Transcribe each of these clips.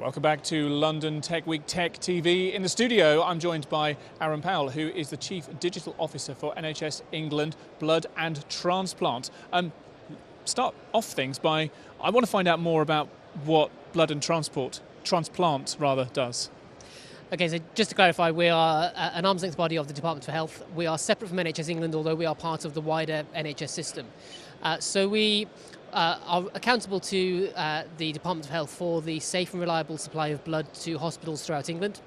Welcome back to London Tech Week Tech TV. In the studio, I'm joined by Aaron Powell, who is the Chief Digital Officer for NHS England Blood and Transplant. Start off things by, I want to find out more about what blood and transplant does. Okay, so just to clarify, we are an arm's length body of the Department for Health. We are separate from NHS England, although we are part of the wider NHS system. So we are accountable to the Department of Health for the safe and reliable supply of blood to hospitals throughout England.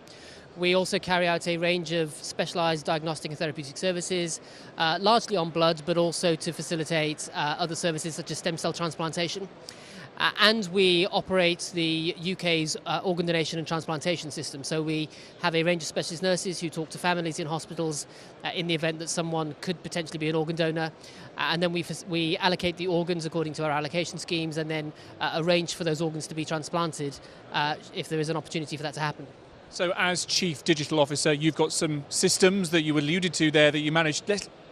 We also carry out a range of specialised diagnostic and therapeutic services, largely on blood, but also to facilitate other services such as stem cell transplantation. And we operate the UK's organ donation and transplantation system. So we have a range of specialist nurses who talk to families in hospitals in the event that someone could potentially be an organ donor. And then we allocate the organs according to our allocation schemes and then arrange for those organs to be transplanted if there is an opportunity for that to happen. So as Chief Digital Officer, you've got some systems that you alluded to there that you manage.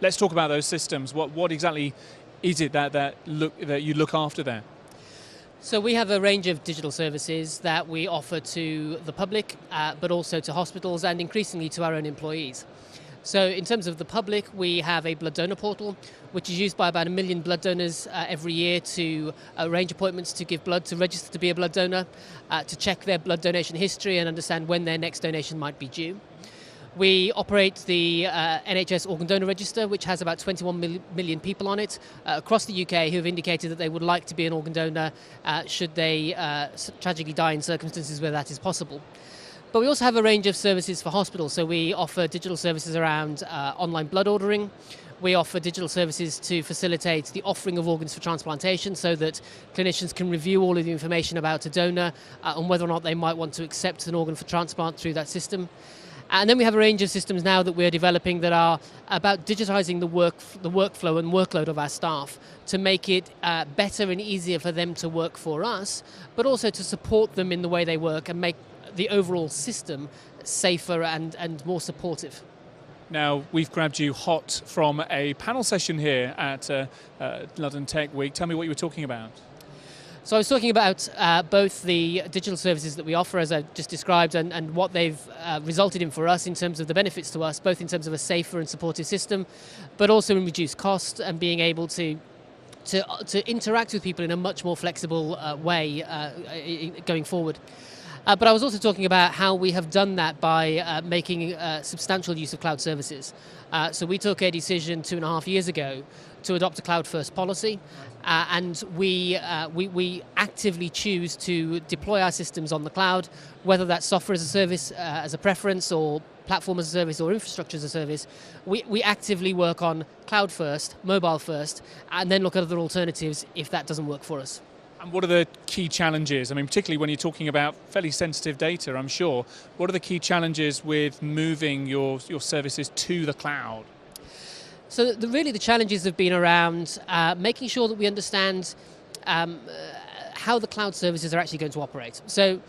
Let's talk about those systems. What exactly is it that you look after there? So we have a range of digital services that we offer to the public, but also to hospitals and increasingly to our own employees. So in terms of the public, we have a blood donor portal, which is used by about 1 million blood donors every year to arrange appointments to give blood, to register to be a blood donor, to check their blood donation history and understand when their next donation might be due. We operate the NHS Organ Donor Register, which has about 21 million people on it across the UK who have indicated that they would like to be an organ donor should they tragically die in circumstances where that is possible. But we also have a range of services for hospitals. So we offer digital services around online blood ordering. We offer digital services to facilitate the offering of organs for transplantation so that clinicians can review all of the information about a donor and whether or not they might want to accept an organ for transplant through that system. And then we have a range of systems now that we're developing that are about digitising the workflow and workload of our staff to make it better and easier for them to work for us, but also to support them in the way they work and make the overall system safer and more supportive. Now, we've grabbed you hot from a panel session here at London Tech Week. Tell me what you were talking about. So I was talking about both the digital services that we offer, as I just described, and what they've resulted in for us in terms of the benefits to us, both in terms of a safer and supportive system, but also in reduced cost and being able to interact with people in a much more flexible way going forward. But I was also talking about how we have done that by making substantial use of cloud services. So we took a decision 2.5 years ago to adopt a cloud-first policy, and we actively choose to deploy our systems on the cloud, whether that's software as a service as a preference, or platform as a service, or infrastructure as a service. We actively work on cloud first, mobile first, and then look at other alternatives if that doesn't work for us. And what are the key challenges? I mean, particularly when you're talking about fairly sensitive data, I'm sure. What are the key challenges with moving your services to the cloud? So really the challenges have been around making sure that we understand how the cloud services are actually going to operate. So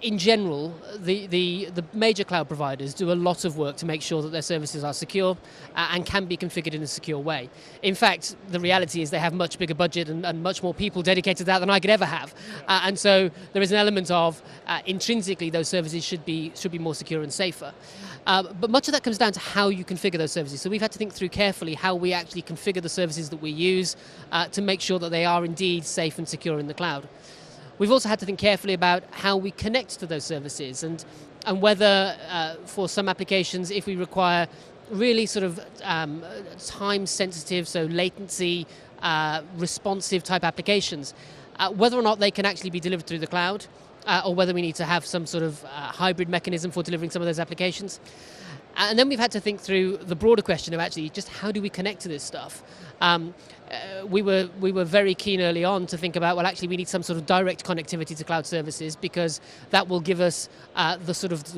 in general, the major cloud providers do a lot of work to make sure that their services are secure and can be configured in a secure way. In fact, the reality is they have much bigger budget and much more people dedicated to that than I could ever have. And so there is an element of intrinsically those services should be more secure and safer. But much of that comes down to how you configure those services. So we've had to think through carefully how we actually configure the services that we use to make sure that they are indeed safe and secure in the cloud. We've also had to think carefully about how we connect to those services and whether for some applications, if we require really sort of time sensitive, so latency responsive type applications, whether or not they can actually be delivered through the cloud or whether we need to have some sort of hybrid mechanism for delivering some of those applications. And then we've had to think through the broader question of actually just how do we connect to this stuff. We were very keen early on to think about, well, actually we need some sort of direct connectivity to cloud services because that will give us the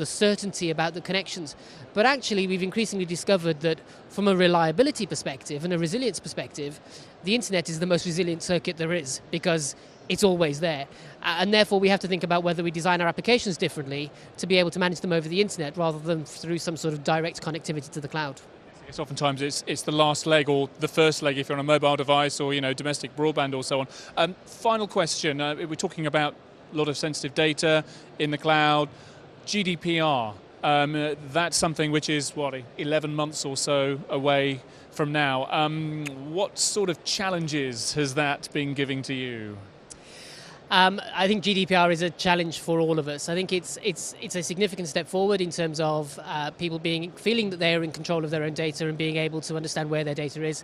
certainty about the connections. But actually we've increasingly discovered that from a reliability perspective and a resilience perspective, the internet is the most resilient circuit there is because it's always there. And therefore we have to think about whether we design our applications differently to be able to manage them over the internet rather than through some sort of direct connectivity to the cloud. It's oftentimes it's the last leg or the first leg if you're on a mobile device or domestic broadband or so on. Final question, we're talking about a lot of sensitive data in the cloud. GDPR, that's something which is, 11 months or so away from now. What sort of challenges has that been giving to you? I think GDPR is a challenge for all of us. I think it's a significant step forward in terms of people feeling that they are in control of their own data and being able to understand where their data is.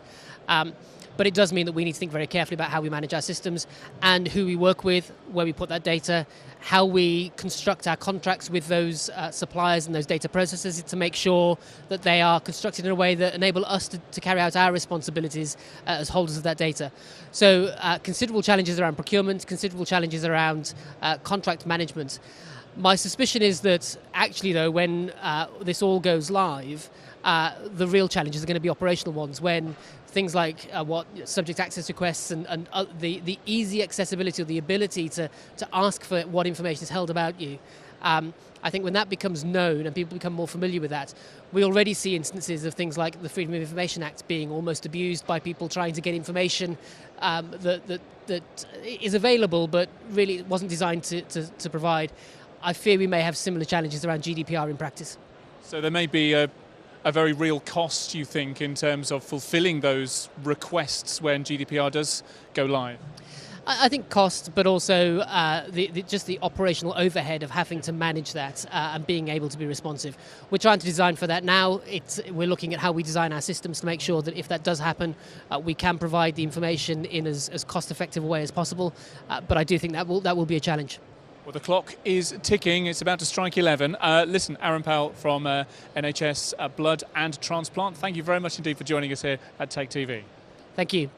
But it does mean that we need to think very carefully about how we manage our systems and who we work with, where we put that data, how we construct our contracts with those suppliers and those data processors to make sure that they are constructed in a way that enable us to carry out our responsibilities as holders of that data. So considerable challenges around procurement, considerable challenges around contract management. My suspicion is that actually, though, when this all goes live, the real challenges are going to be operational ones, when things like subject access requests and the easy accessibility or the ability to ask for what information is held about you. I think when that becomes known and people become more familiar with that, we already see instances of things like the Freedom of Information Act being almost abused by people trying to get information that is available but really wasn't designed to provide. I fear we may have similar challenges around GDPR in practice. So there may be a very real cost, you think, in terms of fulfilling those requests when GDPR does go live? I think cost, but also just the operational overhead of having to manage that and being able to be responsive. We're trying to design for that now. We're looking at how we design our systems to make sure that if that does happen, we can provide the information in as cost-effective a way as possible. But I do think that will be a challenge. Well, the clock is ticking. It's about to strike 11. Listen, Aaron Powell from NHS Blood and Transplant, thank you very much indeed for joining us here at TechTV. Thank you.